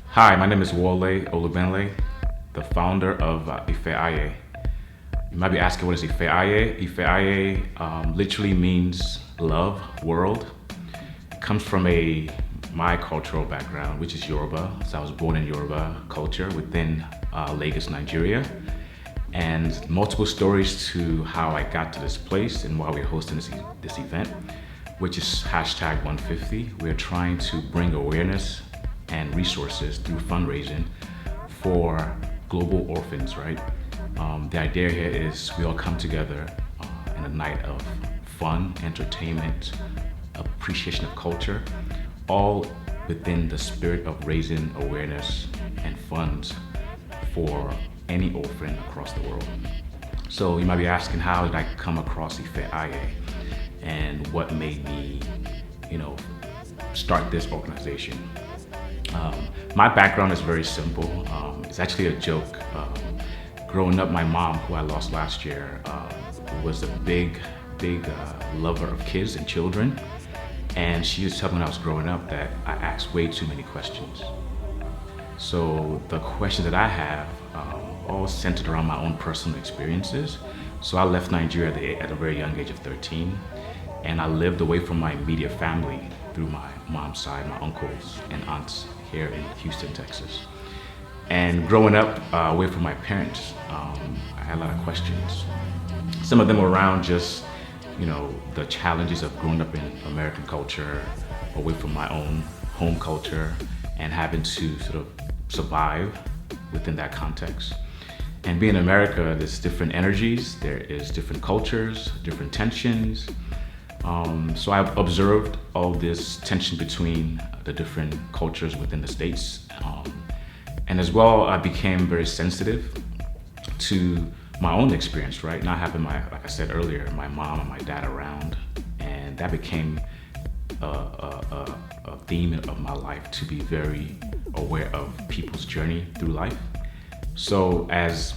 Hi, my name is Wole Olugbenle, the founder of Ife Aye. You might be asking, what is Ife Aye? Ife Aye literally means love, world. It comes from my cultural background, which is Yoruba. So I was born in Yoruba culture within Lagos, Nigeria. And multiple stories to how I got to this place and why we're hosting this event, which is hashtag 150. We're trying to bring awareness and resources through fundraising for global orphans, right? The idea here is we all come together in a night of fun, entertainment, appreciation of culture, all within the spirit of raising awareness and funds for any orphan across the world. So you might be asking, how did I come across Ife Aye and what made me, start this organization? My background is very simple. It's actually a joke. Growing up, my mom, who I lost last year, was a big lover of kids and children. And she used to tell me when I was growing up that I asked way too many questions. So the questions that I have all centered around my own personal experiences. So I left Nigeria at a very young age of 13, and I lived away from my immediate family through my mom's side, my uncles and aunts here in Houston, Texas. And growing up away from my parents, I had a lot of questions. Some of them were around just, the challenges of growing up in American culture, away from my own home culture, and having to sort of survive within that context. And being in America, there's different energies, there is different cultures, different tensions. So I observed all this tension between the different cultures within the States. And as well, I became very sensitive to my own experience, right? Not having like I said earlier, my mom and my dad around. And that became a theme of my life, to be very aware of people's journey through life. So as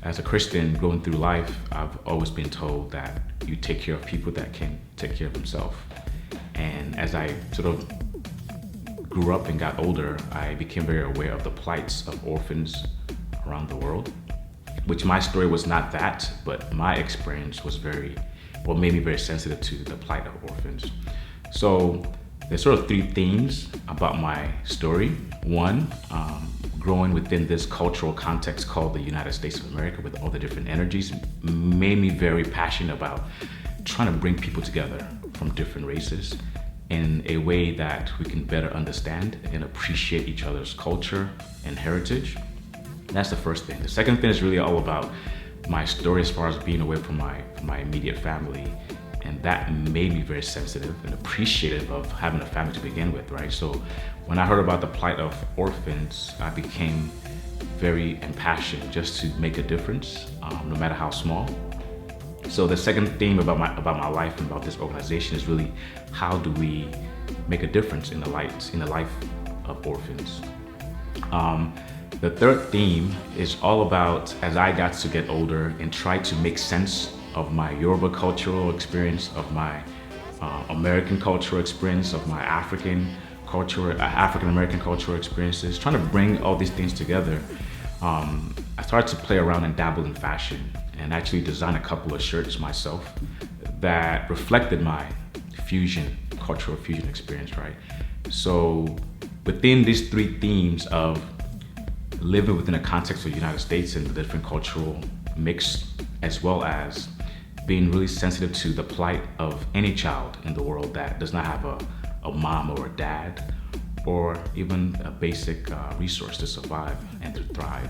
a Christian going through life, I've always been told that you take care of people that can take care of themselves. And as I sort of grew up and got older, I became very aware of the plights of orphans around the world, which my story was not that, but my experience was made me very sensitive to the plight of orphans. So there's sort of three themes about my story. One, growing within this cultural context called the United States of America with all the different energies made me very passionate about trying to bring people together from different races in a way that we can better understand and appreciate each other's culture and heritage. That's the first thing. The second thing is really all about my story as far as being away from my immediate family. And that made me very sensitive and appreciative of having a family to begin with, right? So when I heard about the plight of orphans, I became very impassioned just to make a difference, no matter how small. So the second theme about my life and about this organization is really, how do we make a difference in the life of orphans? The third theme is all about, as I got to get older and try to make sense of my Yoruba cultural experience, of my American cultural experience, of my African American cultural experiences, trying to bring all these things together. I started to play around and dabble in fashion and actually design a couple of shirts myself that reflected my cultural fusion experience, right? So within these three themes of living within the context of the United States and the different cultural mix, as well as being really sensitive to the plight of any child in the world that does not have a mom or a dad, or even a basic resource to survive and to thrive.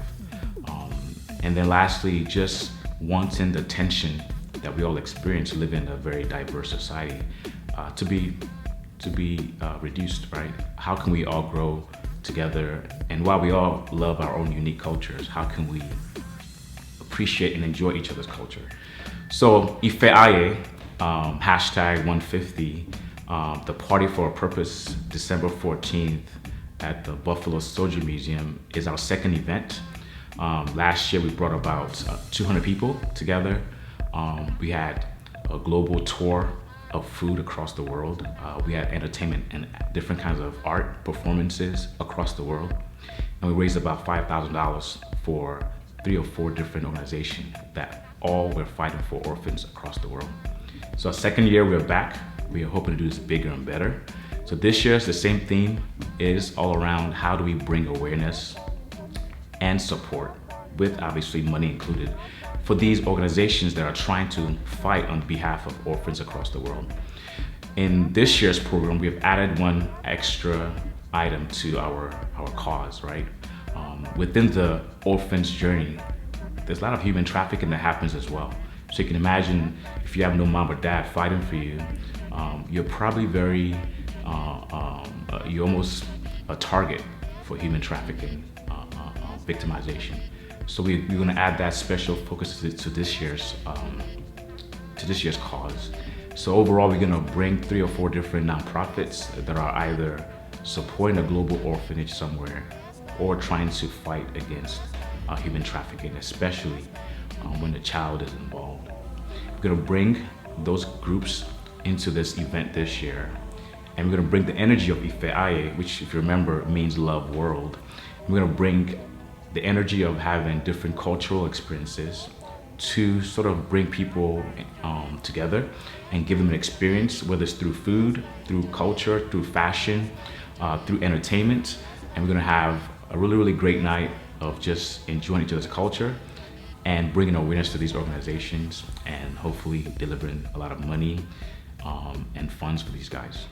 And then lastly, just wanting the tension that we all experience living in a very diverse society to be reduced, right? How can we all grow together? And while we all love our own unique cultures, how can we appreciate and enjoy each other's culture? So Ife Aye, hashtag 150, the Party for a Purpose, December 14th at the Buffalo Soldier Museum is our second event. Last year we brought about 200 people together. We had a global tour of food across the world. We had entertainment and different kinds of art performances across the world. And we raised about $5,000 for 3 or 4 different organizations that all were fighting for orphans across the world. So our second year, we're back. We are hoping to do this bigger and better. So this year's the same theme is all around how do we bring awareness and support, with obviously money included, for these organizations that are trying to fight on behalf of orphans across the world. In this year's program, we have added one extra item to our cause, right? Within the orphan's journey, there's a lot of human trafficking that happens as well. So you can imagine if you have no mom or dad fighting for you, you're probably you're almost a target for human trafficking victimization. So we're going to add that special focus to this year's cause. So overall, we're going to bring 3 or 4 different nonprofits that are either supporting a global orphanage somewhere or trying to fight against human trafficking, especially when the child is involved. We're going to bring those groups into this event this year, and we're going to bring the energy of Ife Aye, which, if you remember, means love world. We're going to bring the energy of having different cultural experiences to sort of bring people together and give them an experience, whether it's through food, through culture, through fashion, through entertainment. And we're going to have a really, really great night of just enjoying each other's culture and bringing awareness to these organizations and hopefully delivering a lot of money and funds for these guys.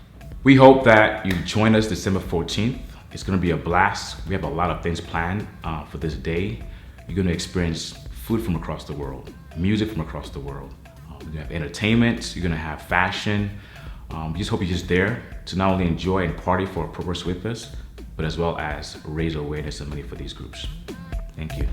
We hope that you join us December 14th. It's going to be a blast. We have a lot of things planned for this day. You're going to experience food from across the world, music from across the world. We're going to have entertainment. You're going to have fashion. We just hope you're just there to not only enjoy and party for a purpose with us, but as well as raise awareness and money for these groups. Thank you.